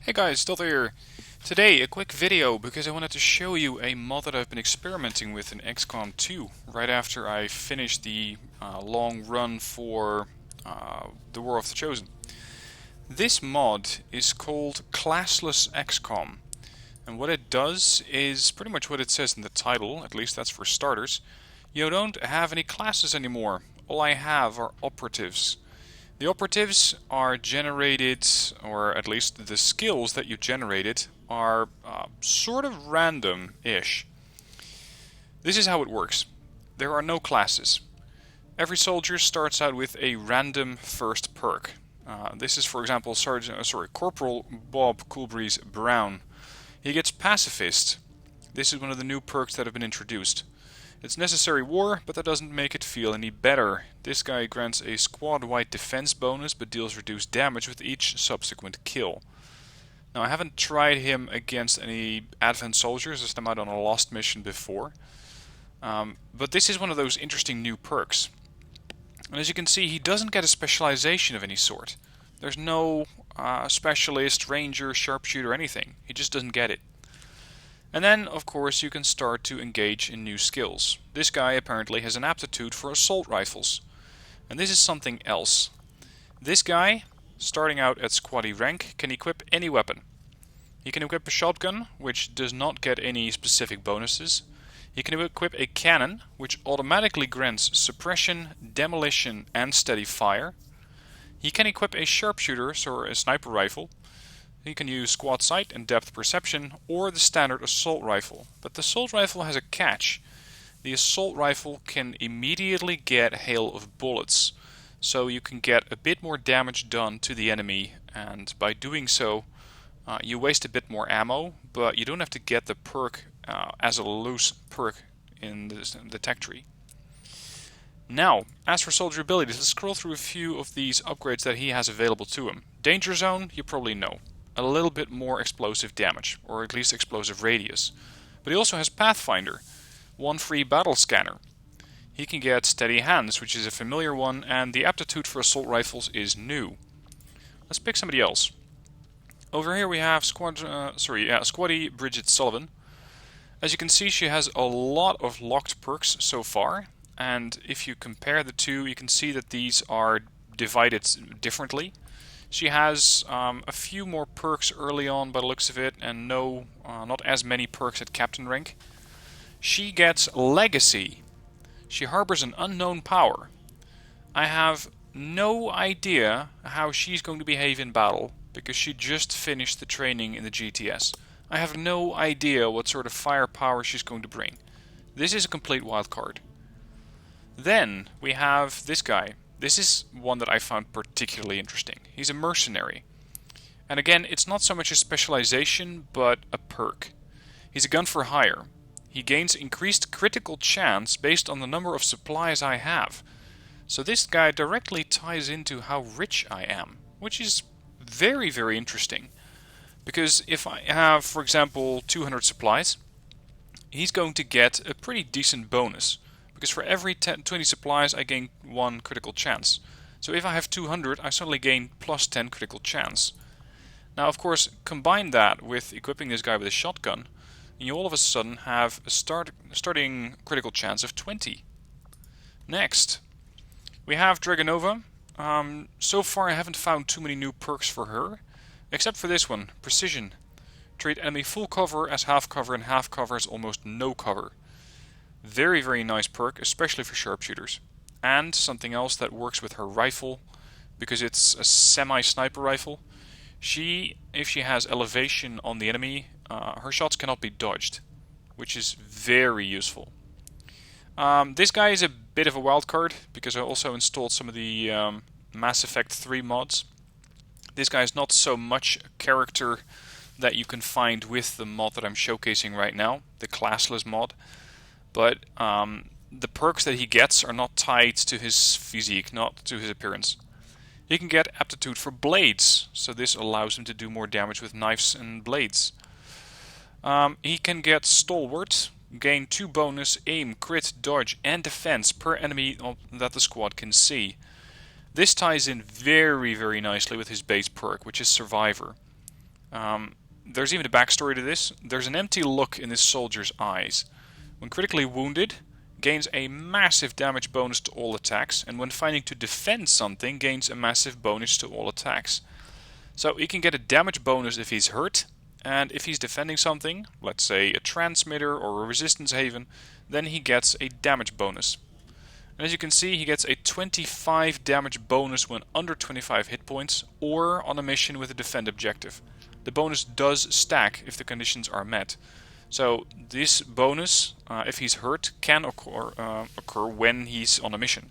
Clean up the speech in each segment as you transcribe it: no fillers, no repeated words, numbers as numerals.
Hey guys, still here. Today, a quick video because I wanted to show you a mod that I've been experimenting with in XCOM 2 right after I finished the long run for the War of the Chosen. This mod is called Classless XCOM, and what it does is pretty much what it says in the title, at least that's for starters. You don't have any classes anymore. All I have are operatives. The operatives are generated, or at least the skills that you generated, are sort of random-ish. This is how it works. There are no classes. Every soldier starts out with a random first perk. This is, for example, Corporal Bob Coolbreeze Brown. He gets Pacifist. This is one of the new perks that have been introduced. It's necessary war, but that doesn't make it feel any better. This guy grants a squad-wide defense bonus, but deals reduced damage with each subsequent kill. Now, I haven't tried him against any Advent soldiers, as I'm out on a Lost mission before. But this is one of those interesting new perks. And as you can see, he doesn't get a specialization of any sort. There's no specialist, ranger, sharpshooter, anything. He just doesn't get it. And then, of course, you can start to engage in new skills. This guy apparently has an aptitude for assault rifles. And this is something else. This guy, starting out at squaddy rank, can equip any weapon. He can equip a shotgun, which does not get any specific bonuses. He can equip a cannon, which automatically grants suppression, demolition, and steady fire. He can equip a sharpshooter, or a sniper rifle. He can use squad sight and depth perception, or the standard assault rifle. But the assault rifle has a catch. The assault rifle can immediately get hail of bullets, so you can get a bit more damage done to the enemy, and by doing so, you waste a bit more ammo, but you don't have to get the perk as a loose perk in the tech tree. Now, as for soldier abilities, let's scroll through a few of these upgrades that he has available to him. Danger Zone, you probably know. A little bit more explosive damage, or at least explosive radius. But he also has Pathfinder, one free battle scanner. He can get Steady Hands, which is a familiar one, and the aptitude for assault rifles is new. Let's pick somebody else. Over here we have Squaddy Bridget Sullivan. As you can see, she has a lot of locked perks so far, and if you compare the two, you can see that these are divided differently. She has a few more perks early on by the looks of it, and not as many perks at Captain rank. She gets Legacy. She harbors an unknown power. I have no idea how she's going to behave in battle, because she just finished the training in the GTS. I have no idea what sort of firepower she's going to bring. This is a complete wild card. Then we have this guy. This is one that I found particularly interesting. He's a mercenary. And again, it's not so much a specialization, but a perk. He's a gun for hire. He gains increased critical chance based on the number of supplies I have. So this guy directly ties into how rich I am, which is very, very interesting. Because if I have, for example, 200 supplies, he's going to get a pretty decent bonus. Because for every 20 supplies I gain 1 critical chance. So if I have 200, I suddenly gain plus 10 critical chance. Now, of course, combine that with equipping this guy with a shotgun, and you all of a sudden have a starting critical chance of 20. Next, we have Dragonova. So far I haven't found too many new perks for her, except for this one, Precision. Treat enemy full cover as half cover and half cover as almost no cover. Very, very nice perk, especially for sharpshooters. And something else that works with her rifle, because it's a semi-sniper rifle. If she has elevation on the enemy, her shots cannot be dodged, which is very useful. This guy is a bit of a wild card, because I also installed some of the Mass Effect 3 mods. This guy is not so much a character that you can find with the mod that I'm showcasing right now, the Classless mod. But the perks that he gets are not tied to his physique, not to his appearance. He can get aptitude for blades, so this allows him to do more damage with knives and blades. He can get Stalwart, gain 2 bonus, aim, crit, dodge, and defense per enemy that the squad can see. This ties in very, very nicely with his base perk, which is Survivor. There's even a backstory to this. There's an empty look in this soldier's eyes. When critically wounded, gains a massive damage bonus to all attacks, and when finding to defend something, gains a massive bonus to all attacks. So he can get a damage bonus if he's hurt, and if he's defending something, let's say a transmitter or a resistance haven, then he gets a damage bonus. And as you can see, he gets a 25 damage bonus when under 25 hit points or on a mission with a defend objective. The bonus does stack if the conditions are met. So this bonus, if he's hurt, can occur when he's on a mission.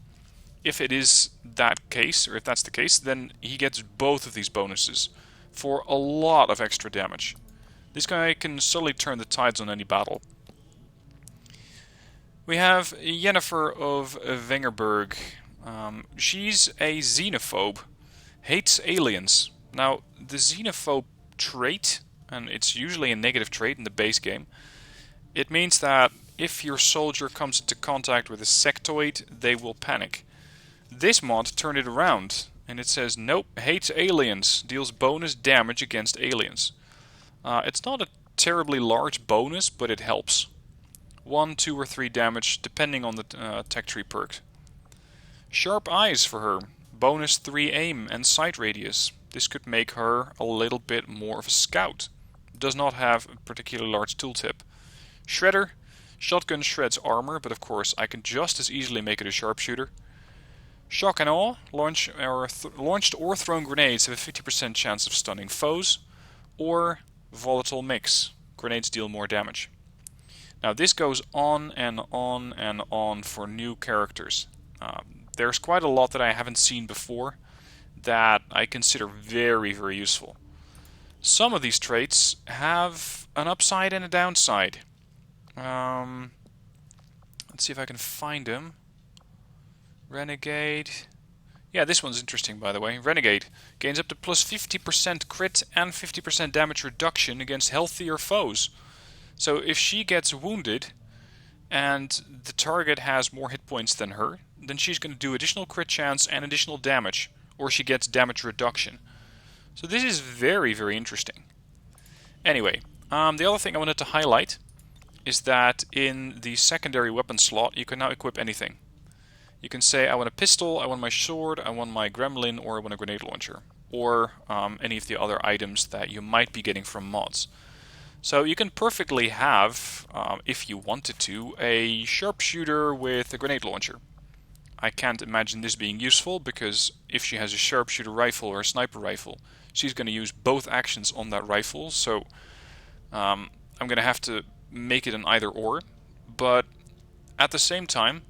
If it is that case, or if that's the case, then he gets both of these bonuses for a lot of extra damage. This guy can subtly turn the tides on any battle. We have Yennefer of Vengerberg. She's a xenophobe, hates aliens. Now, the xenophobe trait, and it's usually a negative trait in the base game, it means that if your soldier comes into contact with a sectoid, they will panic. This mod turned it around, and it says, nope, hates aliens, deals bonus damage against aliens. It's not a terribly large bonus, but it helps. 1, 2, or 3 damage, depending on the tech tree perks. Sharp eyes for her, bonus 3 aim and sight radius. This could make her a little bit more of a scout. Does not have a particularly large tooltip. Shredder, shotgun shreds armor, but of course I can just as easily make it a sharpshooter. Shock and awe, launched or thrown grenades have a 50% chance of stunning foes. Or volatile mix, grenades deal more damage. Now this goes on and on and on for new characters. There's quite a lot that I haven't seen before that I consider very, very useful. Some of these traits have an upside and a downside. Let's see if I can find them. Renegade. Yeah, this one's interesting, by the way. Renegade gains up to plus 50% crit and 50% damage reduction against healthier foes. So if she gets wounded and the target has more hit points than her, then she's going to do additional crit chance and additional damage, or she gets damage reduction. So this is very, very interesting. Anyway, the other thing I wanted to highlight is that in the secondary weapon slot, you can now equip anything. You can say, I want a pistol, I want my sword, I want my gremlin, or I want a grenade launcher. Or any of the other items that you might be getting from mods. So you can perfectly have, if you wanted to, a sharpshooter with a grenade launcher. I can't imagine this being useful, because if she has a sharpshooter rifle or a sniper rifle, she's going to use both actions on that rifle, so I'm going to have to make it an either or. But at the same time,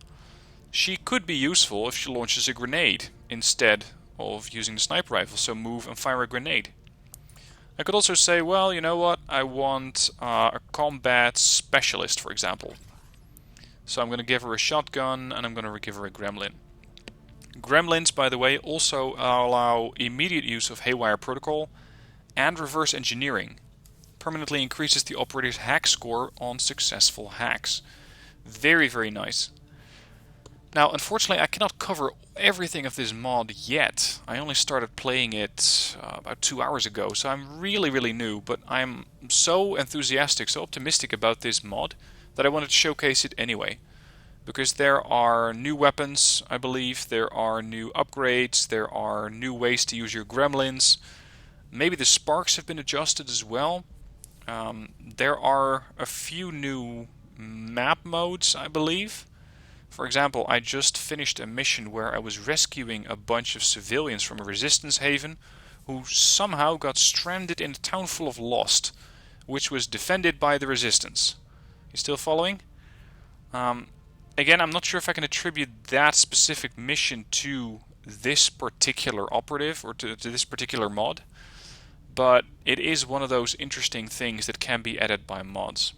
she could be useful if she launches a grenade instead of using the sniper rifle, so move and fire a grenade. I could also say, well, you know what, I want a combat specialist, for example. So I'm going to give her a shotgun, and I'm going to give her a gremlin. Gremlins, by the way, also allow immediate use of Haywire Protocol and reverse engineering. Permanently increases the operator's hack score on successful hacks. Very, very nice. Now, unfortunately, I cannot cover everything of this mod yet. I only started playing it about 2 hours ago, so I'm really, really new, but I'm so enthusiastic, so optimistic about this mod that I wanted to showcase it anyway. Because there are new weapons, I believe, there are new upgrades, there are new ways to use your gremlins. Maybe the sparks have been adjusted as well. There are a few new map modes, I believe. For example, I just finished a mission where I was rescuing a bunch of civilians from a resistance haven who somehow got stranded in a town full of Lost, which was defended by the resistance. You still following? Again, I'm not sure if I can attribute that specific mission to this particular operative or to this particular mod, but it is one of those interesting things that can be added by mods.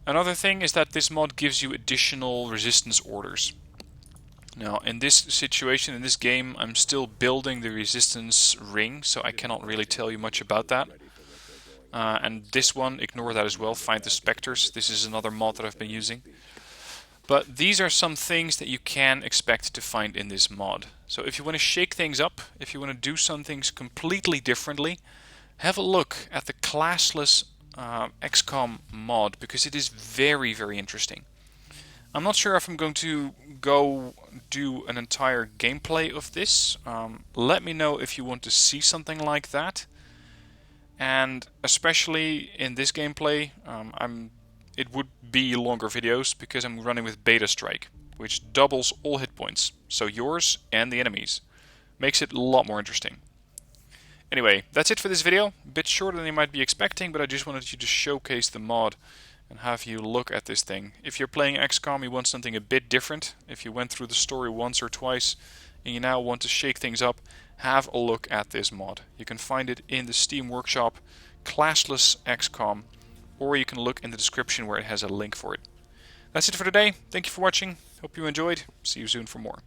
Another thing is that this mod gives you additional resistance orders. Now, in this situation, in this game, I'm still building the resistance ring, so I cannot really tell you much about that. And this one, ignore that as well, find the specters. This is another mod that I've been using. But these are some things that you can expect to find in this mod. So if you want to shake things up, if you want to do some things completely differently, have a look at the Classless XCOM mod, because it is very, very interesting. I'm not sure if I'm going to go do an entire gameplay of this. Let me know if you want to see something like that. And especially in this gameplay, it would be longer videos because I'm running with Beta Strike, which doubles all hit points, so yours and the enemies. Makes it a lot more interesting. Anyway, that's it for this video. A bit shorter than you might be expecting, but I just wanted you to showcase the mod and have you look at this thing. If you're playing XCOM, you want something a bit different. If you went through the story once or twice and you now want to shake things up, have a look at this mod. You can find it in the Steam Workshop, Classless XCOM, or you can look in the description where it has a link for it. That's it for today. Thank you for watching. Hope you enjoyed. See you soon for more.